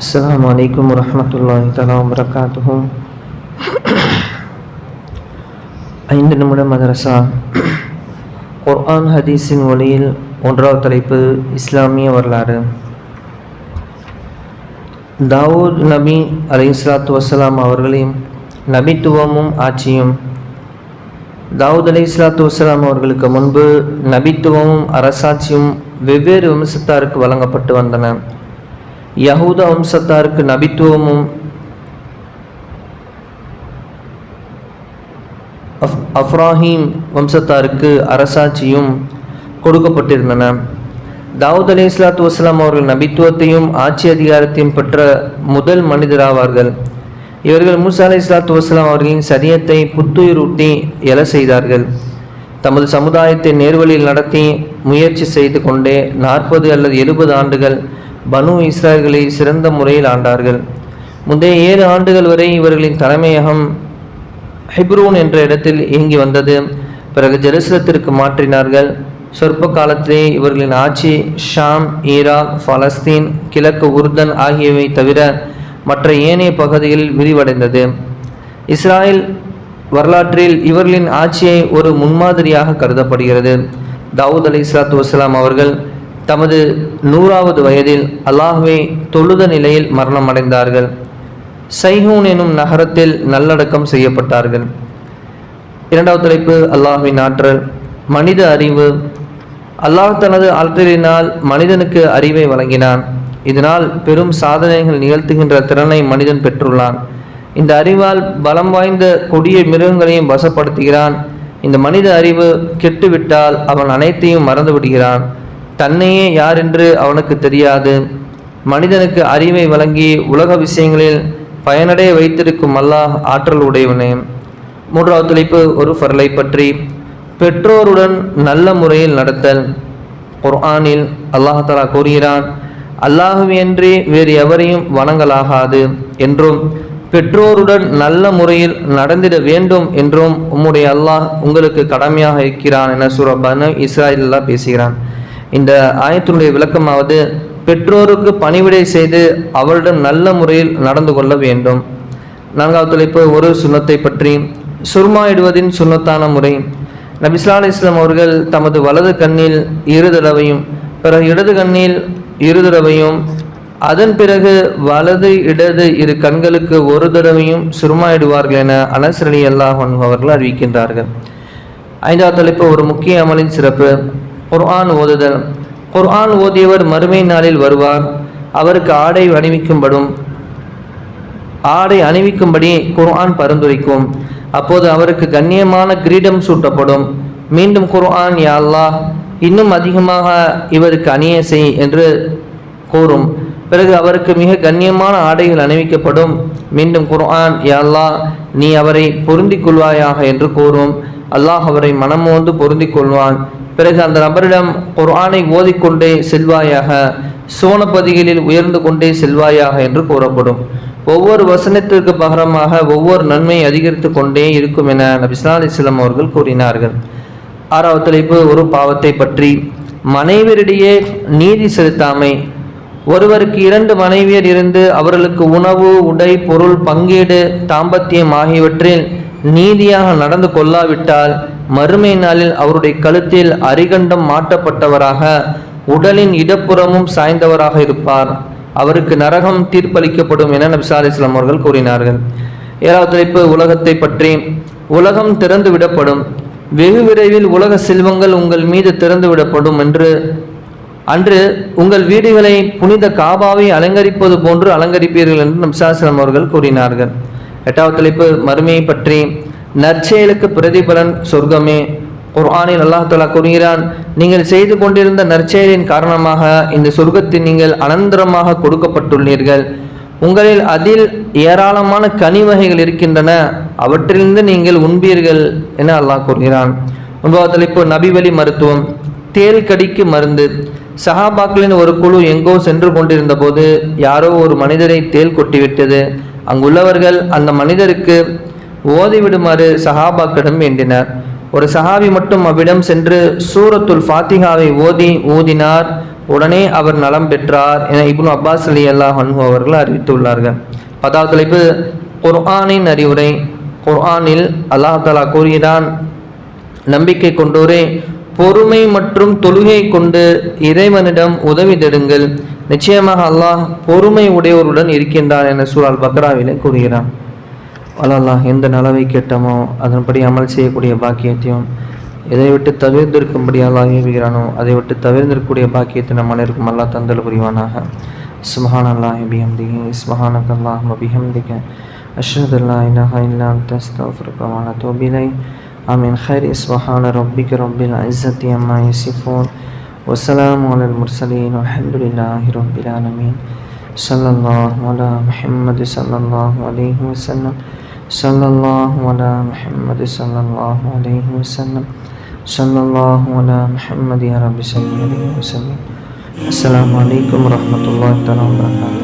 அஸ்ஸலாமு அலைக்கும் வரஹ்மத்துல்லாஹி தஆலா வபரகாத்துஹு. 5 நிமிட மதரசா குர்ஆன் ஹதீஸின் ஒளியில் 1வது தலைப்பு இஸ்லாமிய வரலாறு. தாவூத் நபி அலைஹிஸ்ஸலாத்து வஸ்ஸலாம் அவர்களின் நபித்துவமும் ஆட்சியும். தாவூத் அலைஹிஸ்ஸலாத்து வஸ்ஸலாம் அவர்களுக்கு முன்பு நபித்துவமும் அரசாட்சியும் வெவ்வேறு வம்சத்தாருக்கு வழங்கப்பட்டு வந்தன. யஹூத வம்சத்தாருக்கு நபித்துவமும் அஃப்ராஹீம் வம்சத்தாருக்கு அரசாட்சியும் கொடுக்கப்பட்டிருந்தன. தாவூத் அலைஹிஸ்ஸலாத்து வஸ்ஸலாம் அவர்கள் நபித்துவத்தையும் ஆட்சி அதிகாரத்தையும் பெற்ற முதல் மனிதராவார்கள். இவர்கள் மூசா அலைஹிஸ்ஸலாத்து வஸ்ஸலாம் அவர்களின் சரியத்தை புத்துயிரூட்டி எழ செய்தார்கள். தமது சமுதாயத்தை நேர்வழியில் நடத்தி முயற்சி செய்து கொண்டே 40 அல்லது 70 ஆண்டுகள் பனு இஸ்ராயல்களை சிறந்த முறையில் ஆண்டார்கள். முந்தைய 7 ஆண்டுகள் வரை இவர்களின் தலைமையகம் ஹெப்ரோன் என்ற இடத்தில் இயங்கி வந்தது. பிறகு ஜெருசலத்திற்கு மாற்றினார்கள். சொற்ப காலத்திலே இவர்களின் ஆட்சி ஷாம், ஈராக், பலஸ்தீன், கிழக்கு உர்தன் ஆகியவை தவிர மற்ற ஏனைய பகுதிகளில் விரிவடைந்தது. இஸ்ராயல் வரலாற்றில் இவர்களின் ஆட்சியை ஒரு முன்மாதிரியாக கருதப்படுகிறது. தாவூத் அலைஹிஸ்ஸலாத்து வஸ்ஸலாம் அவர்கள் தமது 100வது வயதில் அல்லாஹ்வை தொழுத நிலையில் மரணம் அடைந்தார்கள். சைஹூன் எனும் நகரத்தில் நல்லடக்கம் செய்யப்பட்டார்கள். 2வது தலைப்பு அல்லாஹ்வின் ஆற்றல். மனித அறிவு. அல்லாஹ் தனது ஆற்றலினால் மனிதனுக்கு அறிவை வழங்கினான். இதனால் பெரும் சாதனைகள் நிகழ்த்துகின்ற திறனை மனிதன் பெற்றுள்ளான். இந்த அறிவால் பலம் வாய்ந்த கொடிய மிருகங்களையும் வசப்படுத்துகிறான். இந்த மனித அறிவு கெட்டுவிட்டால் அவன் அனைத்தையும் மறந்து விடுகிறான். தன்னையே யார் என்று அவனுக்கு தெரியாது. மனிதனுக்கு அறிவை வழங்கி உலக விஷயங்களில் பயனடைய வைத்திருக்கும் அல்லாஹ் ஆற்றல் உடையவனே. 3வது தலைப்பு ஒரு ஃபர்லை பற்றி. பெற்றோருடன் நல்ல முறையில் நடத்தல். குர்ஆனில் அல்லாஹ் தஆலா கூறுகிறான், அல்லாஹ்வின்றி வேறு எவரையும் வணங்கலாகாது என்றும் பெற்றோருடன் நல்ல முறையில் நடந்திட வேண்டும் என்றும் உம்முடைய அல்லாஹ் உங்களுக்கு கடமையாக இருக்கிறான் என சூரா பனு இஸ்ராயில் பேசுகிறான். இந்த ஆயத்தினுடைய விளக்கமாவது, பெற்றோருக்கு பணிவிடை செய்து அவரிடம் நல்ல முறையில் நடந்து கொள்ள வேண்டும். 4வது தலைப்பு ஒரு சுன்னத்தை பற்றி. சுர்மா இடுவதின் சுன்னத்தான முறை. நபி ஸல்லல்லாஹு அலைஹி வஸல்லம் அவர்கள் தமது வலது கண்ணில் 2 தடவையும் பிறகு இடது கண்ணில் 2 தடவையும் அதன் பிறகு வலது இடது 2 கண்களுக்கு 1 தடவையும் சுர்மா இடுவார்கள் என அனஸ் ரலியல்லாஹு அன்ஹு அவர்கள் அறிவிக்கின்றார்கள். 5வது தலைப்பு ஒரு முக்கிய அமலின் சிறப்பு. குர்ஆன் ஓதுதல். குர்ஆன் ஓதியவர் மறுமை நாளில் வருவார். அவருக்கு ஆடை அணிவிக்கும்படி குர்ஆன் பரிந்துரைக்கும். அப்போது அவருக்கு கண்ணியமான கிரீடம் சூட்டப்படும். மீண்டும் குர்ஆன், யா அல்லாஹ், இன்னும் அதிகமாக இவருக்கு அணிய செய் என்று கூறும். பிறகு அவருக்கு மிக கண்ணியமான ஆடைகள் அணிவிக்கப்படும். மீண்டும் குர்ஆன், யா அல்லாஹ், நீ அவரை பொருந்திக் கொள்வாயாக என்று கூறும். அல்லாஹ் அவரை மனமோந்து பொருந்திக் கொள்வான். பிறகு அந்த நபரிடம் குர்ஆனை ஓதிக்கொண்டே செல்வாயாக, சோனப்பதிகளில் உயர்ந்து கொண்டே செல்வாயாக என்று கூறப்படும். ஒவ்வொரு வசனத்திற்கு பகரமாக ஒவ்வொரு நன்மையை அதிகரித்து கொண்டே இருக்கும் என நபி ஸல்லல்லாஹு அலைஹி வஸல்லம் அவர்கள் கூறினார்கள். 6வது தலைப்பு ஒரு பாவத்தை பற்றி. மனைவியரிடையே நீதி செலுத்தாமை. ஒருவருக்கு 2 மனைவியர் இருந்து அவர்களுக்கு உணவு, உடை, பொருள், பங்கீடு, தாம்பத்தியம் ஆகியவற்றில் நீதியாக நடந்து கொள்ளாவிட்டால் மறுமை நாளில் அவருடைய கழுத்தில் அரிகண்டம் மாட்டப்பட்டவராக உடலின் இடப்புறமும் சாய்ந்தவராக இருப்பார். அவருக்கு நரகம் தீர்ப்பளிக்கப்படும் என நபி ஸல்லல்லாஹு அலைஹி வஸல்லம் அவர்கள் கூறினார்கள். 7வது தலைப்பு உலகத்தை பற்றி. உலகம் திறந்து விடப்படும். வெகு விரைவில் உலக செல்வங்கள் உங்கள் மீது திறந்து விடப்படும் அன்று உங்கள் வீடுகளை புனித காபாவை அலங்கரிப்பது போன்று அலங்கரிப்பீர்கள் என்று நபி ஸல்லல்லாஹு அலைஹி வஸல்லம் அவர்கள் கூறினார்கள். 8வது தலைப்பு மறுமையை பற்றி. நற்செயலுக்கு பிரதிபலன் சொர்க்கமே. குர்ஆனில் அல்லாஹ் தஆலா கூறுகிறான், நீங்கள் செய்து கொண்டிருந்த நற்செயலின் காரணமாக இந்த சொர்க்கத்தில் நீங்கள் அனந்தரமாக கொடுக்கப்பட்டுள்ளீர்கள். உங்களில் அதில் ஏராளமான கனி வகைகள் இருக்கின்றன, அவற்றிலிருந்து நீங்கள் உண்பீர்கள் என அல்லாஹ் கூறுகிறான். 9வது தலைப்பு நபி வழி மருத்துவம். தேல் கடிக்கு மருந்து. சஹாபாக்களின் ஒரு குழு எங்கோ சென்று கொண்டிருந்த போது யாரோ ஒரு மனிதரை தேல் கொட்டிவிட்டது. அங்குள்ளவர்கள் அந்த மனிதருக்கு ஓதிவிடுமாறு சஹாபாக்களிடம் வேண்டினர். ஒரு சஹாபி மட்டும் அவ்விடம் சென்று சூரத்துல் ஃபாத்திஹாவை ஊதினார். உடனே அவர் நலம் பெற்றார் என இப்னு அப்பாஸ் ரலியல்லாஹு அன்ஹு அவர்கள் அறிவித்துள்ளார்கள். 10வது தலைப்பு குர்ஆனின் அறிவுரை. குர்ஆனில் அல்லாஹ் தஆலா கூறுகிறான், நம்பிக்கை கொண்டோரே, பொறுமை மற்றும் தொழுகை கொண்டு இறைவனிடம் உதவி தேடுங்கள், நிச்சயமாக அல்லாஹ் பொறுமை உடையோருடன் இருக்கின்றான் என சூரா அல் பக்ராவிலே கூறுகிறான். அல்லாஹ் எந்த நலவை கேட்டமோ அதன்படி அமல் செய்யக்கூடிய பாக்கியத்தையும், எதை விட்டு தவிர்ந்திருக்கும்படி அல்லாஹ் ஏவுகிறானோ அதை விட்டு தவிர்ந்திருக்கக்கூடிய பாக்கியத்தை நம் அனைவருக்கும் அல்லாஹ் தந்தல் புரிவானாக. சுப்ஹானல்லாஹி பிஹம்திஹி சுப்ஹானக்கல்லாஹும்ம பிஹம்திக அஷ்ஹது அல்லா இலாஹா இல்லா அன்த அஸ்தக்ஃபிருக வ அத்தூபு இலைக். ஆமீன். خير سبحان ربك رب العزة عما يصفون وسلام على المرسلين والحمد لله رب العالمين. صلى الله على محمد صلى الله عليه وسلم. صلى الله على محمد صلى الله عليه وسلم. صلى الله على محمد يا رب صل عليه وسلم. السلام عليكم ورحمة الله تعالى وبركاته.